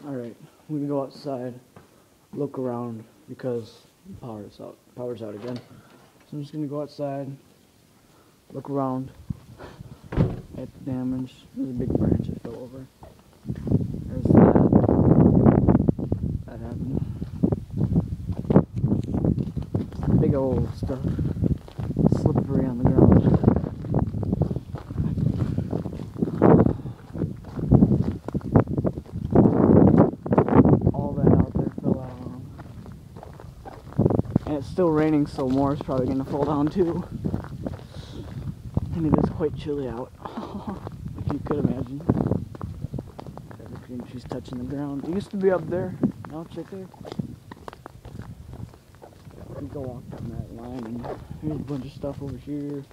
Alright, I'm gonna go outside, look around because the power's out. Power's out again. So I'm just gonna go outside, look around at the damage. There's a big branch that fell over. There's that. That happened. Big old stuff. Slippery on the ground. And it's still raining, so more is probably going to fall down too. And it is quite chilly out, if you could imagine. The cream tree's touching the ground. It used to be up there, now it's right there. You go walk down that line, and there's a bunch of stuff over here.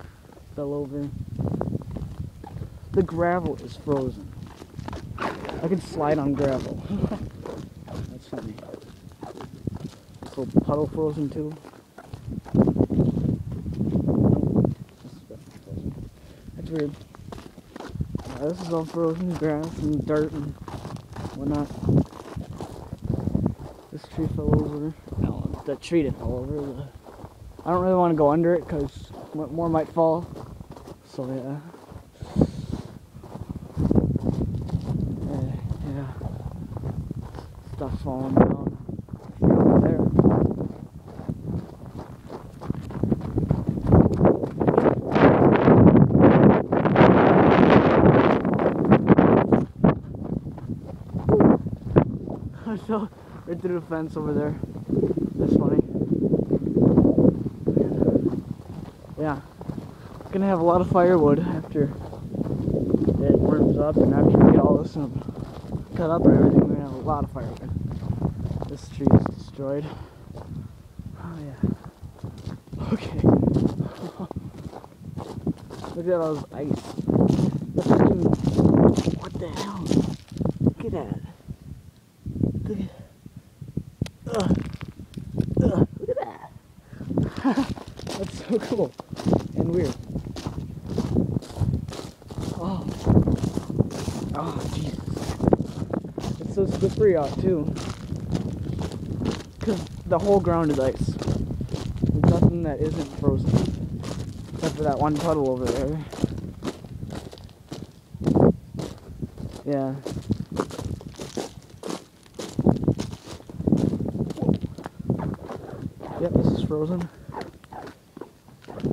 Fell over. The gravel is frozen. I can slide on gravel. That's funny. Little puddle frozen too. That's weird. This is all frozen, grass and dirt and whatnot. This tree fell over. No, that tree didn't fall over. I don't really want to go under it because more might fall. So yeah. Yeah. Stuff falling down. There. I fell right through the fence over there. That's funny. Yeah. It's gonna have a lot of firewood after it warms up and after we get all this cut up and everything. We're gonna have a lot of firewood. This tree is destroyed. Oh yeah. Okay. Look at all this ice. What the hell? Look at that. Look at that. That's so cool and weird. Oh Jesus. It's so slippery out too. Because the whole ground is ice. There's nothing that isn't frozen. Except for that one puddle over there. Yeah. Yep, this is frozen.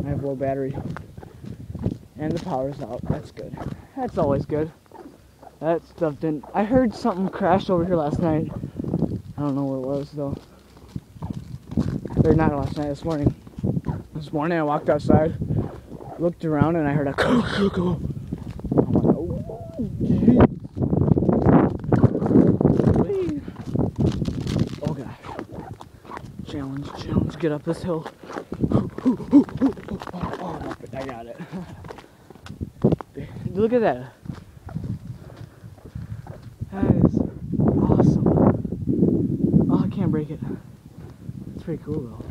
I have low battery. And the power's out. That's good. That's always good. That stuff didn't... I heard something crash over here last night. I don't know what it was though. Or not last night, this morning. This morning I walked outside, looked around, and I heard a I'm like, oh, geez. Oh gosh. Challenge, get up this hill. Oh, I got it. Look at that. That is awesome. Oh, I can't break it. It's pretty cool though.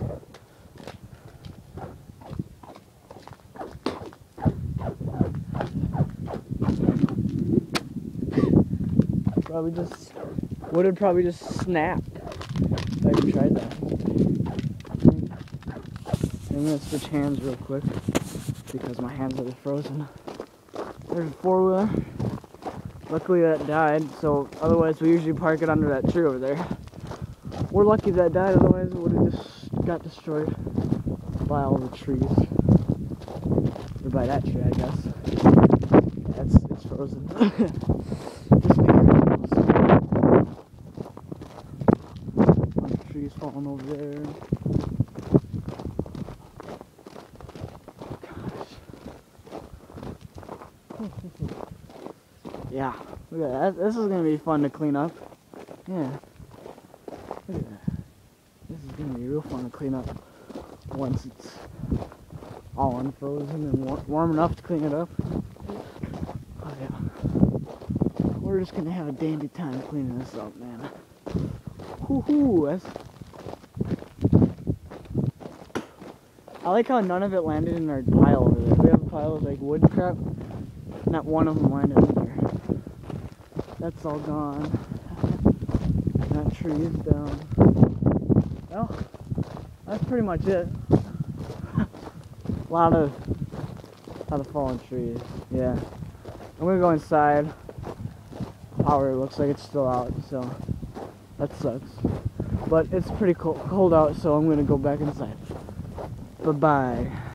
Would probably just snap if I ever tried that. I'm gonna switch hands real quick because my hands are frozen. There's a four-wheeler. Luckily that died, so otherwise we usually park it under that tree over there. We're lucky that died, otherwise it would have just got destroyed by all the trees. Or by that tree, I guess. It's frozen. Just the trees falling over there. Gosh. Yeah, look at that. This is gonna be fun to clean up. Yeah. Look at that. This is gonna be real fun to clean up once it's all unfrozen and warm enough to clean it up. Oh yeah. We're just gonna have a dandy time cleaning this up, man. Woohoo! I like how none of it landed in our pile over there. We have a pile of like wood crap. Not one of them landed in there. That's all gone. trees down. Well, that's pretty much it. a lot of fallen trees. Yeah. I'm gonna go inside. Power looks like it's still out, so that sucks. But it's pretty cold out, so I'm gonna go back inside. Bye-bye.